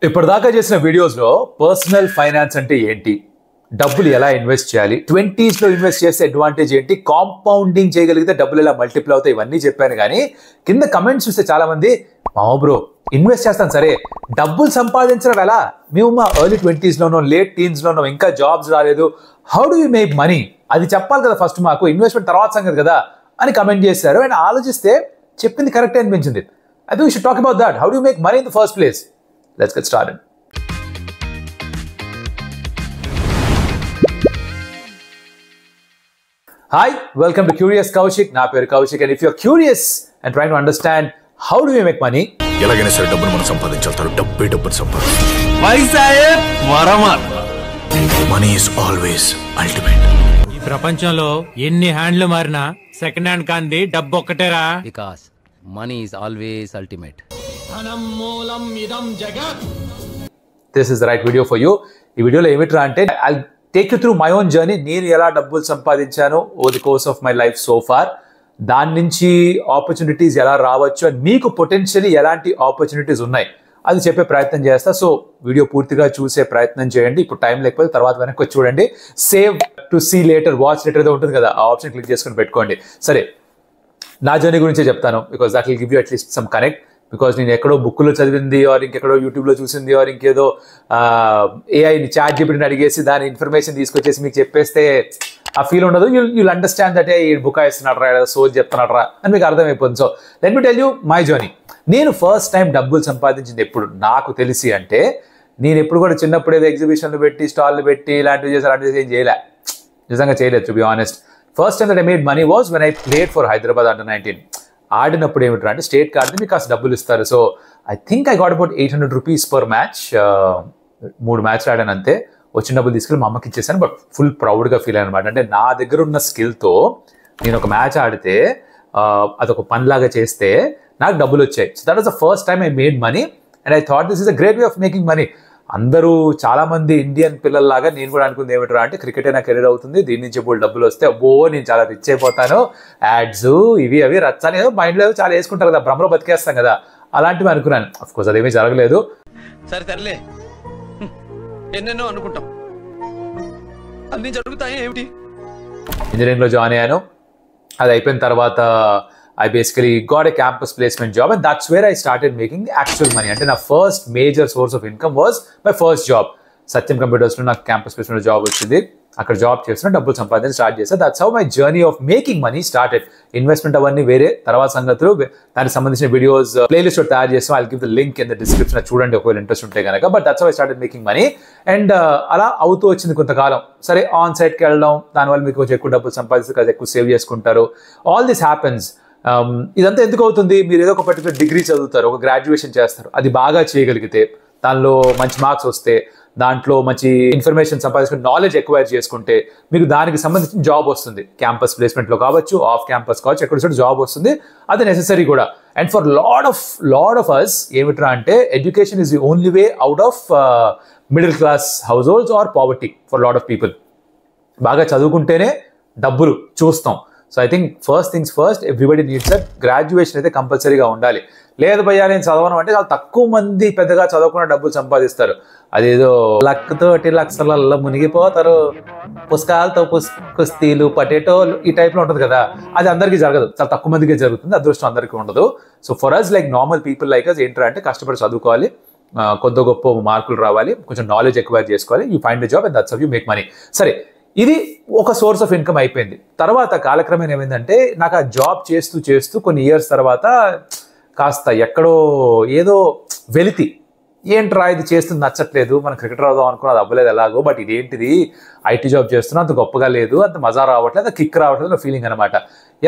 ఇప్పటిదాకా చేసిన వీడియోస్లో పర్సనల్ ఫైనాన్స్ అంటే ఏంటి, డబ్బులు ఎలా ఇన్వెస్ట్ చేయాలి, 20s లో ఇన్వెస్ట్ చేస్తే అడ్వాంటేజ్ ఏంటి, కాంపౌండింగ్ చేయగలిగితే డబ్బులు ఎలా మల్టిప్లై అవుతాయి, ఇవన్నీ చెప్పాను. కానీ కింద కమెంట్స్ చూస్తే చాలా మంది బ్రో ఇన్వెస్ట్ చేస్తాను సరే, డబ్బులు సంపాదించడం ఎలా, మేము మా ఎర్లీ 20s లోనో లేట్ టీన్స్ లోనో ఇంకా జాబ్స్ రాలేదు, how do you make money, అది చెప్పాలి కదా ఫస్ట్, మాకు ఇన్వెస్ట్మెంట్ తర్వాత సంగతి కదా అని కమెంట్ చేశారు. అండ్ ఆలోచిస్తే చెప్పింది కరెక్ట్ అనిపించింది. I think we should talk about that. How do you make money in the first place? Let's get started. Hi, welcome to Curious Kaushik. Na peru Kaushik, and if you're curious and trying to understand how do we make money, ఎలాగైనా సరే డబ్బును మనం సంపాదించాలి. డబ్బును సంపాదించాలి. Why సాహెబ్ వరమర్. Money is always ultimate. ఈ ప్రపంచంలో ఎన్ని హ్యాండ్లు మారినా సెకండ్ హ్యాండ్ కాంది డబ్బు ఒక్కటేరా. Because money is always ultimate. this is the right video for you. ఈ వీడియోలో ఏమిట్రా అంటే I'll take you through my own journey. నేను ఎలా డబ్బులు సంపాదించాను over the course of my life so far, దాని నుంచి ఆపర్చునిటీస్ ఎలా రావచ్చు అండ్ మీకు పొటెన్షియలీ ఎలాంటి ఆపర్చునిటీస్ ఉన్నాయి అది చెప్పే ప్రయత్నం చేస్తా. సో వీడియో పూర్తిగా చూసే ప్రయత్నం చేయండి. ఇప్పుడు టైం లేకపోతే తర్వాత వెనక్కి వచ్చి చూడండి. Save to see later, watch later ఏదో ఉంటుంది కదా, ఆ ఆప్షన్ క్లిక్ చేసుకుని పెట్టుకోండి. సరే, నా జర్నీ గురించే చెప్తాను because that will give you at least some connect. Because నేను ఎక్కడో బుక్లో చదివింది ఆర్ ఇంకెక్కడో యూట్యూబ్లో చూసింది ఆర్ ఇంకేదో ఏఐని చాట్ జీపీటీని అడిగేసి దాని ఇన్ఫర్మేషన్ తీసుకొచ్చేసి మీకు చెప్పేస్తే ఆ ఫీల్ ఉండదు. యుల్ అండర్స్టాండ్ దట్ ఈ బుక్ ఇస్తున్నాడు రా, సోజ్ చెప్తున్నాడు రా అని మీకు అర్థమైపోతుంది. So let me tell you my journey. నేను ఫస్ట్ టైం డబ్బులు సంపాదించింది ఎప్పుడు నాకు తెలిసి అంటే, నేను ఎప్పుడు కూడా చిన్నప్పుడు ఏదో ఎగ్జిబిషన్లు పెట్టి స్టాల్లు పెట్టి ఇలాంటివి చేసి అలాంటివి ఏం చేయలే, నిజంగా చేయలేదు to be honest. First time that I made money was when I played for Hyderabad under-19. ఆడినప్పుడు ఏమిటంటే అంటే స్టేట్ కార్డు మీకు కాస్త డబ్బులు ఇస్తారు. So I think I got about 800 rupees per match. 3 మ్యాచ్లు ఆడాను అంతే. వచ్చిన డబ్బులు తీసుకెళ్ళి మా అమ్మకి ఇచ్చేసాను. బట్ ఫుల్ ప్రౌడ్గా ఫీల్ అనమాట. అంటే నా దగ్గర ఉన్న స్కిల్తో నేను ఒక మ్యాచ్ ఆడితే అదొక పనిలాగా చేస్తే నాకు డబ్బులు వచ్చాయి. So that was the first time I made money and I thought this is a great way of making money. అందరూ చాలామంది ఇండియన్ పిల్లల్లాగా నేను కూడా అనుకుంది ఏమిటరా అంటే క్రికెటే నా కెరీర్ అవుతుంది, దీని నుంచి ఇప్పుడు డబ్బులు వస్తే నేను చాలా రిచ్ అయిపోతాను, యాడ్స్ ఇవి అవి రచ్చాలి ఏదో మైండ్లో చాలా వేసుకుంటారు కదా, భ్రమలో బతికేస్తాం కదా, అలాంటివి అనుకున్నాను. అఫ్ కోర్స్ అదేమీ జరగలేదు. సరే తరలే, ఎన్నెన్నో అనుకుంటాం, అన్ని జరుగుతాయి ఏమిటి. ఇంజనీరింగ్లో జాయిన్ అయ్యాను. అది అయిపోయిన తర్వాత I basically got a campus placement job and that's where I started making the actual money. అంటే నా first major source of income was my first job. Satyam కంప్యూటర్స్లో నాకు క్యాంపస్ ప్లేస్మెంట్ జాబ్ వచ్చింది. అక్కడ జాబ్ చేస్తున్నా, డబ్బులు సంపాదించి స్టార్ట్ చేస్తాను. That's how my journey of making money started. Investment అవన్నీ వేరే తర్వాత సంగతులు, దానికి సంబంధించిన వీడియోస్ ప్లేలిస్ట్ తయారు చేస్తాం. I'll give the link in the description, చూడండి ఒకవేళ ఇంట్రెస్ట్ ఉంటే కనుక. But that's how I started making money and అలా అవుతూ వచ్చింది కొంతకాలం. సరే, ఆన్ సైట్కి వెళ్ళడం, దానివల్ల మీకు కొంచెం ఎక్కువ డబ్బులు సంపాదిస్తారు కదా, ఎక్కువ సేవ్ చేసుకుంటారు. All this happens. ఇదంతా ఎందుకు అవుతుంది? మీరు ఏదో ఒక పర్టికులర్ డిగ్రీ చదువుతారు, ఒక గ్రాడ్యుయేషన్ చేస్తారు, అది బాగా చేయగలిగితే, దానిలో మంచి మార్క్స్ వస్తే, దాంట్లో మంచి ఇన్ఫర్మేషన్ సంపాదించుకుని నాలెడ్జ్ ఎక్వైర్ చేసుకుంటే మీకు దానికి సంబంధించిన జాబ్ వస్తుంది. క్యాంపస్ ప్లేస్మెంట్లో కావచ్చు, ఆఫ్ క్యాంపస్ కావచ్చు, ఎక్కడ చోట జాబ్ వస్తుంది. అది నెసెసరీ కూడా. And for lot of us ఏమిట్రా అంటే education is the only way out of middle class households or poverty for lot of people. బాగా చదువుకుంటేనే డబ్బులు చూస్తాం. So I think first things first, everybody needs that graduation అయితే కంపల్సరీగా ఉండాలి. లేదు భయ్యా నేను చదవను అంటే చాలా తక్కువ మంది పెద్దగా చదవకుండా డబ్బులు సంపాదిస్తారు. అదేదో లక్కతోటి లక్షలలో మునిగిపోతారు, పుస్తకాలతో కుస్తీలు పటేటోలు ఈ టైప్లో ఉంటుంది కదా, అది అందరికీ జరగదు, చాలా తక్కువ మందికే జరుగుతుంది. అదృష్టం అందరికీ ఉండదు. So for us like normal people like us ఏంటంటే కష్టపడి చదువుకోవాలి, కొద్ది గొప్ప మార్కులు రావాలి, కొంచెం నాలెడ్జ్ ఎక్వైర్ చేసుకోవాలి, you find the job and that's how you make money. సరే, ఇది ఒక సోర్స్ ఆఫ్ ఇన్కమ్ అయిపోయింది. తర్వాత కాలక్రమేణా ఏమైందంటే నాకు ఆ జాబ్ చేస్తూ చేస్తూ కొన్ని ఇయర్స్ తర్వాత కాస్త ఎక్కడో ఏదో వెలితి, ఏంట్రా ఇది చేస్తుంది నచ్చట్లేదు, మనం క్రికెటర్ అవుదాం అనుకున్నది అవ్వలేదు ఎలాగో, బట్ ఇదేంటిది ఐటీ జాబ్ చేస్తున్నా అంత గొప్పగా లేదు, అంత మజా రావట్లేదు, అంత కిక్ రావట్లేదు ఫీలింగ్ అనమాట.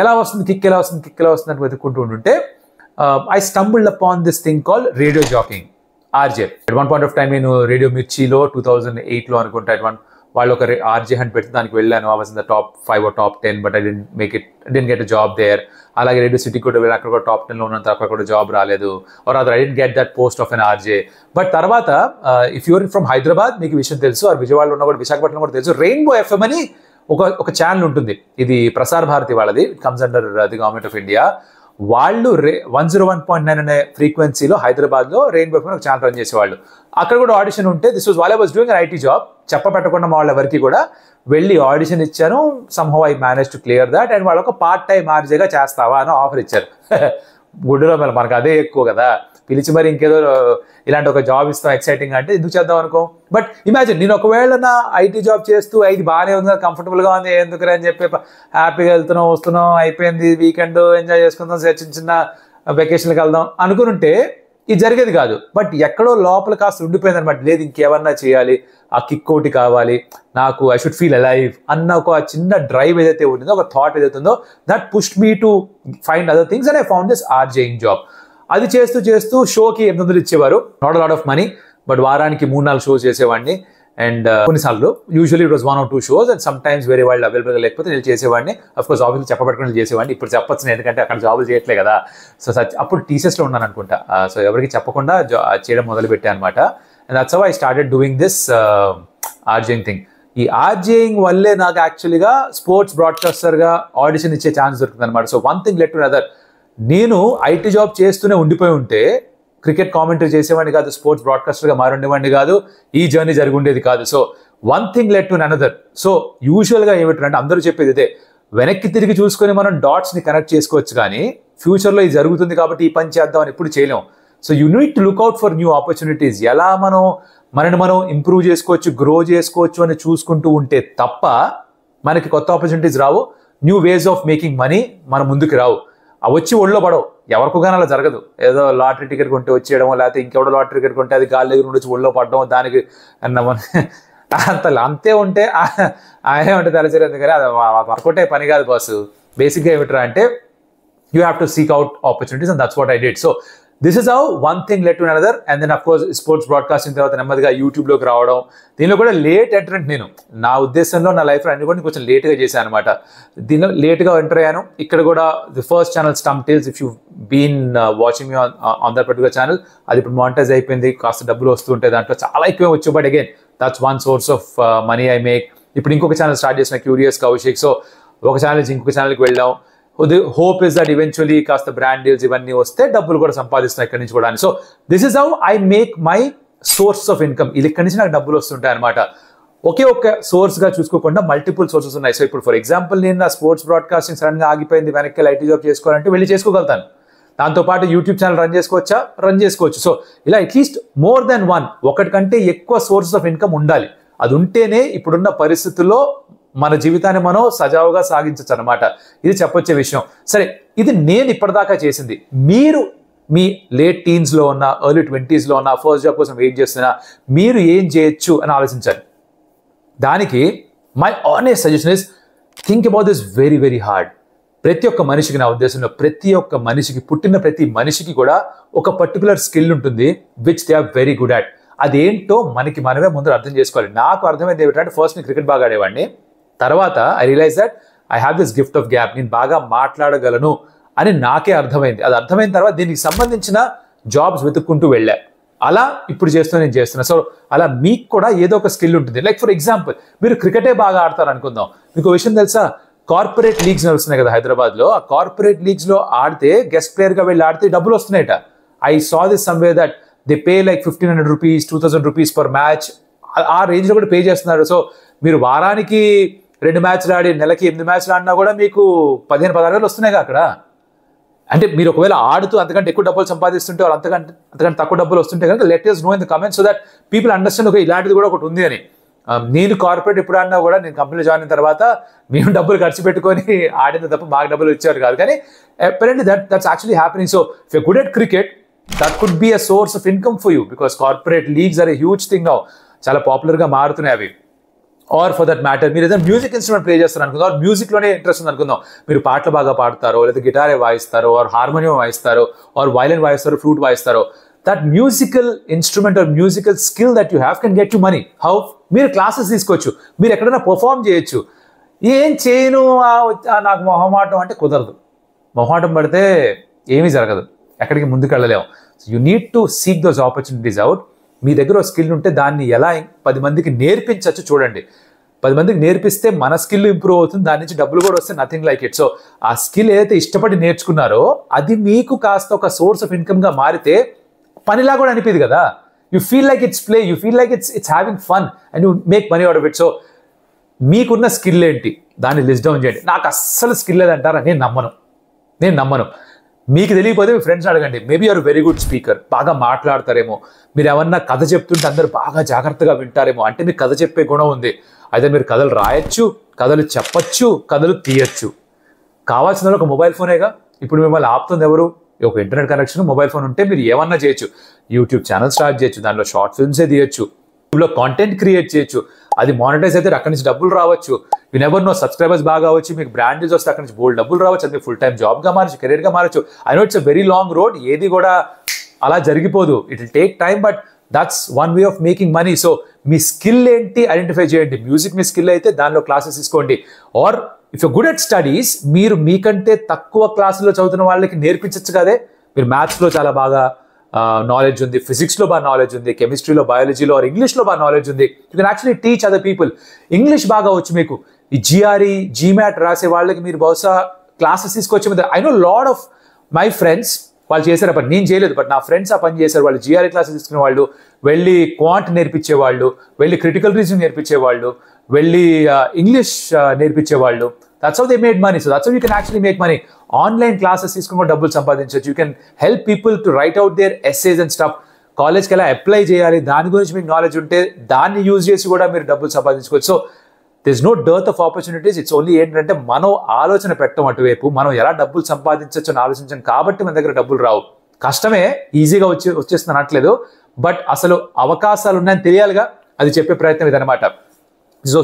ఎలా వస్తుంది కిక్, ఎలా వస్తుంది కిక్, ఎలా వస్తుంది అని వెతుక్కుంటూ ఉంటుంటే I stumbled upon this thing call radio jockeying, RJ. At one point of time నేను రేడియో మిర్చిలో 2008లో అనుకుంటా వాళ్ళు ఒక ఆర్జే హంట్ పెడితే దానికి వెళ్ళాను. I was in the top 5 or top 10, but I didn't get a job there. అలాగే రేడియో సిటీ కూడా వెళ్ళి అక్కడ కూడా టాప్ 10లో ఉన్నంత అక్కడ కూడా జాబ్ రాలేదు, or other I didn't get that post of an RJ. But తర్వాత ఇఫ్ యూర్ ఫ్రమ్ హైదరాబాద్ మీకు విషయం తెలుసు, ఆర్ విజయవాడలో ఉన్న కూడా, విశాఖపట్నం కూడా తెలుసు, రెయిన్బో ఎఫ్ఎం అని ఒక ఛానల్ ఉంటుంది. ఇది ప్రసార్ భారతి వాళ్ళది, it comes under the government of India. వాళ్ళు 101.9 అనే ఫ్రీక్వెన్సీలో హైదరాబాద్లో రెయిన్బో ఎఫ్ఎం ఒక ఛానల్ రన్ చేసేవాళ్ళు. అక్కడ కూడా ఆడిషన్ ఉంటే this was while I was doing an IT job. చెప్పబెట్టకుండా వాళ్ళ ఎవరికి కూడా వెళ్ళి ఆడిషన్ ఇచ్చాను. Somehow I manage to clear that. And వాళ్ళు ఒక పార్ట్ టైం ఆర్జేగా చేస్తావా అని ఆఫర్ ఇచ్చారు. గుడ్డులో మనకు అదే ఎక్కువ కదా, పిలిచి మరి ఇంకేదో ఇలాంటి ఒక జాబ్ ఇస్తాం ఎక్సైటింగ్ అంటే ఎందుకు చేద్దాం అనుకో. బట్ ఇమాజిన్ నేను ఒకవేళ నా ఐటీ జాబ్ చేస్తూ ఇది బాగానే ఉంది, కంఫర్టబుల్గా ఉంది, ఎందుకు అని చెప్పి హ్యాపీగా వెళ్తున్నాం వస్తున్నాం అయిపోయింది, వీకెండ్ ఎంజాయ్ చేసుకుందాం, చిన్న చిన్న వెకేషన్కి వెళ్దాం అనుకుంటే ఇది జరిగేది కాదు. బట్ ఎక్కడో లోపల కాస్త ఉండిపోయింది అనమాట. లేదు ఇంకేమన్నా చేయాలి, ఆ కిక్ ఒకటి కావాలి నాకు, ఐ షుడ్ ఫీల్ అలైవ్ అన్న ఒక చిన్న డ్రైవ్ ఏదైతే ఉంటుందో, ఒక థాట్ ఏదైతే ఉందో, that pushed me to find other things and I found this RJing job. అది చేస్తూ చేస్తూ షోకి 800 ఇచ్చేవారు, not a lot of money, but వారానికి 3-4 షోస్ చేసేవాడిని. అండ్ కొన్నిసార్లు usually it was 1 or 2 shows and some times వేరే వాళ్ళు అవైలబుల్గా లేకపోతే నేను చేసేవాడిని. అఫ్ కోర్స్ ఆఫీస్లో చెప్పబెట్టుకుని చేసేవాడిని. ఇప్పుడు చెప్పొచ్చు ఎందుకంటే అక్కడ జాబులు చేయట్లే కదా. సో అప్పుడు టీసీఎస్లో ఉన్నాను అనుకుంటా. సో ఎవరికి చెప్పకుండా చేయడం మొదలుపెట్టాను అనమాట. And that's how I started doing this RJing thing. ఈ ఆర్జేయింగ్ వల్లే నాకు యాక్చువల్గా స్పోర్ట్స్ బ్రాడ్కాస్టర్గా ఆడిషన్ ఇచ్చే ఛాన్స్ దొరుకుతుంది అనమాట. So one thing led to other. నేను ఐటీ జాబ్ చేస్తూనే ఉండిపోయి ఉంటే క్రికెట్ కామెంటరీ చేసేవాడిని కాదు, స్పోర్ట్స్ బ్రాడ్కాస్టర్గా మారుండేవాడిని కాదు, ఈ జర్నీ జరిగి ఉండేది కాదు. So one thing led to another. So యూజువల్గా ఏమిటంటే అందరూ చెప్పేది ఇదే, వెనక్కి తిరిగి చూసుకొని మనం డాట్స్ని కనెక్ట్ చేసుకోవచ్చు, కానీ ఫ్యూచర్లో ఇది జరుగుతుంది కాబట్టి ఈ పని చేద్దాం అని ఎప్పుడు చేయలేం. So you need to look out for new opportunities. ఎలా మనని మనం ఇంప్రూవ్ చేసుకోవచ్చు, గ్రో చేసుకోవచ్చు అని చూసుకుంటూ ఉంటే తప్ప మనకి కొత్త opportunities Rao, new ways of making money మన ముందుకు రావు. అవి వచ్చి ఒళ్ళో పడవు, ఎవరికో కానీ అలా జరగదు. ఏదో లాటరీ టికెట్ కొంటే వచ్చేయడం, లేకపోతే ఇంకెవడో లాటరీ టికెట్ కొంటే అది గాలి దగ్గర వచ్చి ఒళ్ళో పడడం, దానికి అంతే ఉంటే ఆయన ఉంటే తెలచేది కానీ అది వర్కౌట్ అయ్యే పని కాదు బాస్. బేసిక్గా ఏమిట్రా అంటే you have to seek out opportunities and that's what I did. So this is how one thing led to another. And then of course sports broadcasting తర్వాత నెమ్మదిగా యూట్యూబ్లోకి రావడం. దీనిలో కూడా లేట్ ఎంట్రెంట్. నేను నా ఉద్దేశంలో నా లైఫ్లో అన్ని కూడా కొంచెం లేట్గా చేశాను అనమాట. దీనిలో లేట్గా ఎంటర్ అయ్యాను. ఇక్కడ కూడా the first channel stump tales, if you been watching me on that particular channel, అది ఇప్పుడు మానిటైజ్ అయిపోయింది, కాస్త డబ్బులు వస్తుంటాయి, దాంట్లో చాలా ఎక్కువ వచ్చు. But again that's one source of money I make. ఇప్పుడు ఇంకొక ఛానల్ స్టార్ట్ చేసిన క్యూరియస్ కౌశిక్. సో ఒక ఛానల్ నుంచి ఇంకొక ఛానల్కి వెళ్ళాం. The hope is that eventually కాస్త బ్రాండ్ డీల్స్ ఇవన్నీ వస్తే డబ్బులు కూడా సంపాదిస్తున్నాయి ఇక్కడి నుంచి కూడా. So this is how I make my source of income. ఇది ఇక్కడి నుంచి నాకు డబ్బులు వస్తుంటాయి అనమాట. ఒకే ఒక్క సోర్స్గా చూసుకోకుండా మల్టిపుల్ సోర్సెస్ ఉన్నాయి. సో ఇప్పుడు ఫర్ ఎగ్జాంపుల్ నేను నా స్పోర్ట్స్ బ్రాడ్కాస్టింగ్ సడన్గా ఆగిపోయింది, వెనక్కి ఐటీ జాబ్ చేసుకోవాలంటే వెళ్ళి చేసుకోగలుగుతాను. దాంతోపాటు యూట్యూబ్ ఛానల్ రన్ చేసుకోవచ్చు. సో ఇలా అట్లీస్ట్ మోర్ దెన్ వన్, ఒకటి కంటే ఎక్కువ సోర్సెస్ ఆఫ్ ఇన్కమ్ ఉండాలి. అది ఉంటేనే ఇప్పుడున్న పరిస్థితుల్లో మన జీవితాన్ని మనం సజావుగా సాగించచ్చు అనమాట. ఇది చెప్పొచ్చే విషయం. సరే, ఇది నేను ఇప్పటిదాకా చేసింది. మీరు మీ లేట్ టీన్స్లో ఉన్న, ఎర్లీ 20sలో ఉన్న, ఫస్ట్ జాబ్ కోసం వెయిట్ చేస్తున్నా, మీరు ఏం చేయొచ్చు అని ఆలోచించాలి. దానికి my honest suggestion is think about this very very hard. ప్రతి ఒక్క మనిషికి, నా ఉద్దేశంలో ప్రతి ఒక్క మనిషికి, పుట్టిన ప్రతి మనిషికి కూడా ఒక పర్టికులర్ స్కిల్ ఉంటుంది which they are very good at. అదేంటో మనమే ముందు అర్థం చేసుకోవాలి. నాకు అర్థమైంది ఏమిటంటే, ఫస్ట్ నేను క్రికెట్ బాగా ఆడేవాడిని. తర్వాత I realise that I have this gift of gab. నేను బాగా మాట్లాడగలను అని నాకే అర్థమైంది. అది అర్థమైన తర్వాత దీనికి సంబంధించిన జాబ్స్ వెతుక్కుంటూ వెళ్ళా. అలా ఇప్పుడు నేను చేస్తున్నా. సో అలా మీకు కూడా ఏదో ఒక స్కిల్ ఉంటుంది. లైక్ ఫర్ ఎగ్జాంపుల్, మీరు క్రికెటే బాగా ఆడతారు అనుకుందాం. మీకు విషయం తెలుసా, కార్పొరేట్ లీగ్స్ నడుస్తున్నాయి కదా హైదరాబాద్లో. ఆ కార్పొరేట్ లీగ్స్లో ఆడితే, గెస్ట్ ప్లేయర్గా వెళ్ళి ఆడితే డబ్బులు వస్తున్నాయట. I saw this somewhere that they pay like 1,500 rupees, 2,000 rupees per match. ఆ రేంజ్లో కూడా పే చేస్తున్నారు. సో మీరు వారానికి 2 మ్యాచ్లు ఆడి, నెలకి 8 మ్యాచ్లు ఆడినా కూడా మీకు 15,000-16,000 వస్తున్నాయి అక్కడ. అంటే మీరు ఒకవేళ ఆడుతూ అంతకంటే ఎక్కువ డబ్బులు సంపాదిస్తుంటే, అంతకంటే తక్కువ డబ్బులు వస్తుంటే కనుక let us know in the comments so that people understand okay ఇలాంటిది కూడా ఒకటి ఉంది అని. నేను కార్పొరేట్ ఎప్పుడు ఆడినా కూడా, నేను కంపెనీలో జాయిన్ అయిన తర్వాత మేము డబ్బులు ఖర్చు పెట్టుకొని ఆడిన తప్ప మాకు డబ్బులు ఇచ్చేవారు కాదు. కానీ apparently that's actually happening. So if you're good at cricket, that could be a source of income for you because corporate leagues are a huge thing now. చాలా పాపులర్గా మారుతున్నాయి అవి. ఆర్ ఫర్ దట్ మ్యాటర్, మీరు ఏదైనా music instrument play చేస్తారు అనుకుందాం, are మ్యూజిక్లోనే interest ఉంది అనుకుందాం. మీరు పాటలు బాగా పాడతారో, లేదా గిటారే వాయిస్తారో, ఆర్ హార్మోనియం వాయిస్తారో, ఆర్ వైలిన్ వాయిస్తారో, ఫ్లూట్ వాయిస్తారో, that musical instrument or musical skill that you have can get you money. How? మీరు క్లాసెస్ తీసుకోవచ్చు, మీరు ఎక్కడైనా పర్ఫామ్ చేయొచ్చు. ఏం చేయను నాకు మొహమాటం అంటే కుదరదు. మొహమాటం పడితే ఏమీ జరగదు, ఎక్కడికి ముందుకు వెళ్ళలేము. So you need to seek those opportunities out. మీ దగ్గర ఒక స్కిల్ ఉంటే దాన్ని ఎలా 10 మందికి నేర్పించవచ్చు చూడండి. 10 మందికి నేర్పిస్తే మన స్కిల్ ఇంప్రూవ్ అవుతుంది, దాని నుంచి డబ్బులు కూడా వస్తే నథింగ్ లైక్ ఇట్. సో ఆ స్కిల్ ఏదైతే ఇష్టపడి నేర్చుకున్నారో అది మీకు కాస్త ఒక సోర్స్ ఆఫ్ ఇన్కమ్ గా మారితే పనిలా కూడా అనిపిది కదా. You feel like it's play, you feel like it's having fun and you make money out of it. So మీకున్న స్కిల్ ఏంటి దాన్ని లిస్ట్ డౌన్ చేయండి. నాకు అస్సలు స్కిల్ లేదంటారా? నేను నమ్మను. మీకు తెలియకపోతే మీ ఫ్రెండ్స్ అడగండి. Maybe you're very good speaker, బాగా మాట్లాడతారేమో, మీరు ఏమన్నా కథ చెప్తుంటే అందరూ బాగా జాగ్రత్తగా వింటారేమో, అంటే మీకు కథ చెప్పే గుణం ఉంది. అయితే మీరు కథలు రాయొచ్చు, కథలు చెప్పచ్చు, కథలు తీయచ్చు. కావాల్సిన ఒక మొబైల్ ఫోనేగా. ఇప్పుడు మిమ్మల్ని ఆపుతుంది ఎవరు? ఒక ఇంటర్నెట్ కనెక్షన్, మొబైల్ ఫోన్ ఉంటే మీరు ఏమన్నా చేయొచ్చు. యూట్యూబ్ ఛానల్ స్టార్ట్ చేయొచ్చు, దాంట్లో షార్ట్ ఫిల్మ్సే తీయచ్చు, యూట్యూబ్లో కాంటెంట్ క్రియేట్ చేయొచ్చు. అది మానిటైజ్ అయితే అక్కడి నుంచి డబ్బులు రావచ్చు. యూ నెవర్ నో, సబ్స్క్రైబర్స్ బాగా వచ్చి మీకు బ్రాండ్ యూజ్ వస్తే అక్కడి నుంచి బోల్డ్ డబ్బులు రావచ్చు. అది ఫుల్ టైం జాబ్గా మారచ్చు, కెరీర్గా మారచ్చు. I know it's a very long road, ఏది కూడా అలా జరిగిపోదు. It will take time, but that's one way of making money. So మీ స్కిల్ ఏంటి ఐడెంటిఫై చేయండి. మ్యూజిక్ మీ స్కిల్ అయితే దానిలో క్లాసెస్ తీసుకోండి. Or if you good at studies, మీరు మీకంటే తక్కువ క్లాసులో చదువుతున్న వాళ్ళకి నేర్పించచ్చు కదే. మీరు మ్యాథ్స్లో చాలా బాగా నాలెడ్జ్ ఉంది, ఫిజిక్స్లో బాగా నాలెడ్జ్ ఉంది, కెమిస్ట్రీలో, బయాలజీలో ఆర్ ఇంగ్లీష్లో బాగా నాలెడ్జ్ ఉంది. You can actually teach other people. English బాగా వచ్చు మీకు, ఈ జిఆర్ఈ, జీమాట్ రాసే వాళ్ళకి మీరు బహుశా క్లాసెస్ తీసుకొచ్చే మీద. I know lot of my friends వాళ్ళు చేశారు ఆ పని, నేను చేయలేదు, బట్ నా ఫ్రెండ్స్ ఆ పని చేశారు. వాళ్ళు జిఆర్ఈ క్లాసెస్ తీసుకునే వాళ్ళు, వెళ్ళి క్వాంట్ నేర్పించేవాళ్ళు, వెళ్ళి క్రిటికల్ రీజనింగ్ నేర్పించేవాళ్ళు, వెళ్ళి English నేర్పించేవాళ్ళు. That's how they made money. So that's how you can actually make money. Online classes తీసుకుని డబ్బులు సంపాదించవచ్చు. You can help people to write out their essays and stuff. కాలేజ్కి ఎలా అప్లై చేయాలి దాని గురించి మీకు నాలెడ్జ్ ఉంటే దాన్ని యూజ్ చేసి కూడా మీరు డబ్బులు సంపాదించుకోవచ్చు. So there's no dearth of opportunities. It's only ఏంటంటే మనం ఆలోచన పెట్టడం అటువైపు, మనం ఎలా డబ్బులు సంపాదించవచ్చు అని ఆలోచించాం కాబట్టి మన దగ్గర డబ్బులు రావు. కష్టమే, ఈజీగా వచ్చేస్తుంది అనట్లేదు, బట్ అసలు అవకాశాలు ఉన్నాయని తెలియాలిగా, అది చెప్పే ప్రయత్నం ఇదనమాట. So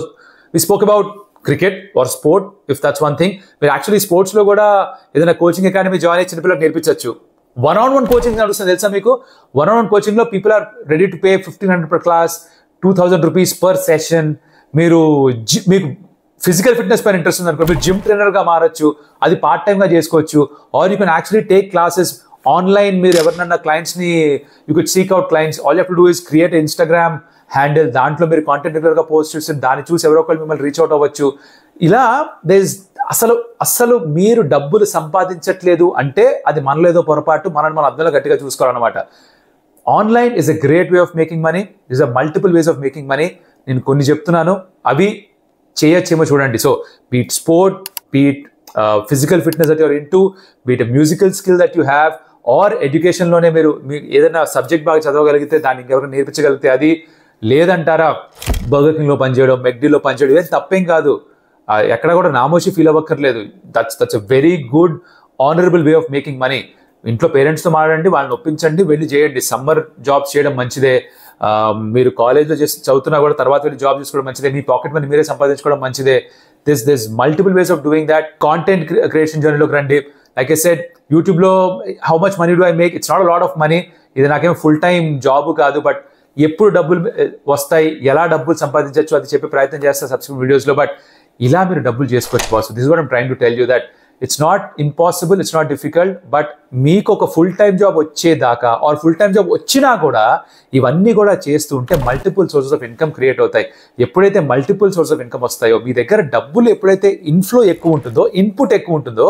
we spoke about cricket or sport, if that's one thing. మీరు యాక్చువల్లీ స్పోర్ట్స్లో కూడా ఏదైనా కోచింగ్ అకాడమీ జాయిన్ అయ్యి చిన్నపిల్లలకు నేర్పించవచ్చు. 1-on-1 కోచింగ్ నడుస్తుంది తెలుసా మీకు? 1-on-1 కోచింగ్లో people are ready to pay 1,500 per class, 2,000 rupees per session. మీకు ఫిజికల్ ఫిట్నెస్ పైన ఇంట్రెస్ట్ ఉంది అనుకో, మీరు జిమ్ ట్రైనర్గా మారచ్చు, అది పార్ట్ టైమ్గా చేసుకోవచ్చు. Or you can actually take classes online. మీరు ఎవరినన్నా క్లయింట్స్ని, you could seek out clients. All you have to do is create Instagram handle, దాంట్లో మీరు కాంటెంట్ రెగ్యులర్గా పోస్ట్ చేసి దాన్ని చూసి ఎవరో ఒకళ్ళు మిమ్మల్ని రీచ్ అవుట్ అవ్వచ్చు. ఇలా అసలు మీరు డబ్బులు సంపాదించట్లేదు అంటే అది మనలో ఏదో పొరపాటు, మనల్ని మనం అర్థంలో గట్టిగా చూసుకోవాలన్నమాట. Online is a great way of making money, is a multiple ways of making money. నేను కొన్ని చెప్తున్నాను, అవి చేయొచ్చేమో చూడండి. So be it sport, be it physical fitness that you're into, be it musical skill that you have, or ఎడ్యుకేషన్లోనే మీరు ఏదైనా subject బాగా చదవగలిగితే దాన్ని ఇంకెవరైనా నేర్పించగలిగితే అది. లేదంటారా, బర్గర్ కింగ్లో పనిచేయడం, మెక్డీలో పనిచేయడం, ఇదేం తప్పేం కాదు, ఎక్కడ కూడా నామోషి ఫీల్ అవ్వక్కర్లేదు. That's a very good honourable way of making money. ఇంట్లో పేరెంట్స్తో మాట్లాడండి, వాళ్ళని ఒప్పించండి, వెళ్ళి చేయండి. సమ్మర్ జాబ్స్ చేయడం మంచిదే. మీరు కాలేజ్లో చదువుతున్నా కూడా తర్వాత వెళ్ళి జాబ్ చేసుకోవడం మంచిదే. మీ పాకెట్ మనీ మీరే సంపాదించుకోవడం మంచిదే. This multiple ways of doing that. Content creation జర్నీలోకి రండి. లైక్ ఐ సెడ్, యూట్యూబ్లో how much money do I make? It's not a lot of money. ఇది నాకేం ఫుల్ టైం జాబ్ కాదు, బట్ ఎప్పుడు డబ్బులు వస్తాయి, ఎలా డబ్బులు సంపాదించవచ్చు అది చెప్పే ప్రయత్నం చేస్తాను సబ్స్క్రిప్షన్ వీడియోస్లో. బట్ ఇలా మీరు డబ్బులు చేసుకోవచ్చు boss. This is what I'm trying to tell you, that it's not impossible, it's not difficult. But మీకు ఒక ఫుల్ టైం జాబ్ వచ్చేదాకా ఆర్ ఫుల్ టైం జాబ్ వచ్చినా కూడా ఇవన్నీ కూడా చేస్తూ ఉంటే multiple sources of income create అవుతాయి. ఎప్పుడైతే మల్టిపుల్ సోర్స్ ఆఫ్ ఇన్కమ్ వస్తాయో, మీ దగ్గర డబ్బులు ఎప్పుడైతే ఇన్ఫ్లో ఎక్కువ ఉంటుందో, ఇన్పుట్ ఎక్కువ ఉంటుందో,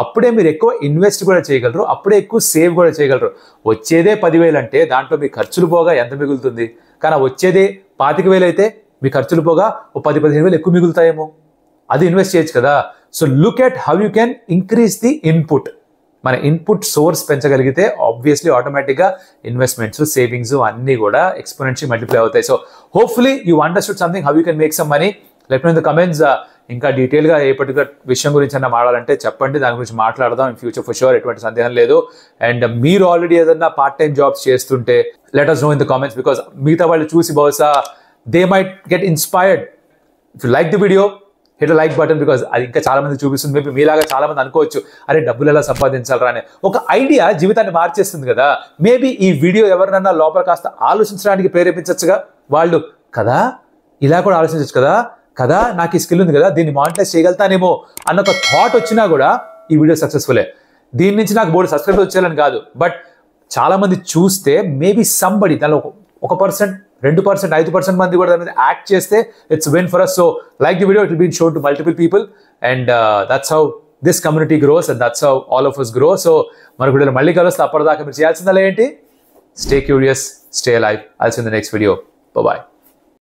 అప్పుడే మీరు ఎక్కువ ఇన్వెస్ట్ కూడా చేయగలరు, అప్పుడే ఎక్కువ సేవ్ కూడా చేయగలరు. వచ్చేదే 10,000 అంటే దాంట్లో మీ ఖర్చులు పోగా ఎంత మిగులుతుంది? కానీ వచ్చేదే 25,000 అయితే మీ ఖర్చులు పోగా ఓ 10-15,000 ఎక్కువ మిగులుతాయేమో, అది ఇన్వెస్ట్ చేయొచ్చు కదా. So look at how you can increase the input. మన ఇన్పుట్ సోర్స్ పెంచగలిగితే ఆబ్వియస్లీ ఆటోమేటిక్గా ఇన్వెస్ట్మెంట్స్, సేవింగ్స్ అన్నీ కూడా ఎక్స్పోనెన్షియల్ మల్టిప్లై అవుతాయి. So hopefully you understood something, how you can make some money. Let me know in the comments. ఇంకా డీటెయిల్గా ఏ particular విషయం గురించి అన్నా మాట్లాడాలంటే చెప్పండి, దాని గురించి మాట్లాడదాం ఇన్ ఫ్యూచర్ ఫర్ షూర్, ఎటువంటి సందేహం లేదు. అండ్ మీరు ఆల్రెడీ ఏదన్నా పార్ట్ టైం జాబ్స్ చేస్తుంటే let us know in the comments, because మిగతా వాళ్ళు చూసి బహుశా they might get inspired. If you like the video, hit like button, because అది ఇంకా చాలా మంది చూపిస్తుంది. మేబీ మీలాగా చాలా మంది అనుకోవచ్చు, అరే డబ్బులు ఎలా సంపాదించాలరా అనే ఒక ఐడియా జీవితాన్ని మార్చేస్తుంది కదా. మేబీ ఈ వీడియో ఎవరినన్నా లోపల కాస్త ఆలోచించడానికి ప్రేరేపించచ్చుగా. వాళ్ళు కదా ఇలా కూడా ఆలోచించవచ్చు కదా నాకు ఈ స్కిల్ ఉంది కదా, దీన్ని మానిటైజ్ చేయగలుగుతానేమో అన్న ఒక థాట్ వచ్చినా కూడా ఈ వీడియో సక్సెస్ఫుల్లే. దీని నుంచి నాకు బోర్డు సబ్స్క్రైబర్ వచ్చేయాలని కాదు, బట్ చాలా మంది చూస్తే మేబీ సంబడి దానిలో 1%, 2%, 5% మంది కూడా దాని మీద యాక్ట్ చేస్తే it's win for us. So like the video, it will be shown to multiple people and that's how this community grows and that's how all of us grow. So మన వీడియోలో మళ్ళీ కలుస్తే, అప్పటిదాకా మీరు చేయాల్సిందా ఏంటి? Stay curious, stay alive. I'll see you in the next video. Bye-bye.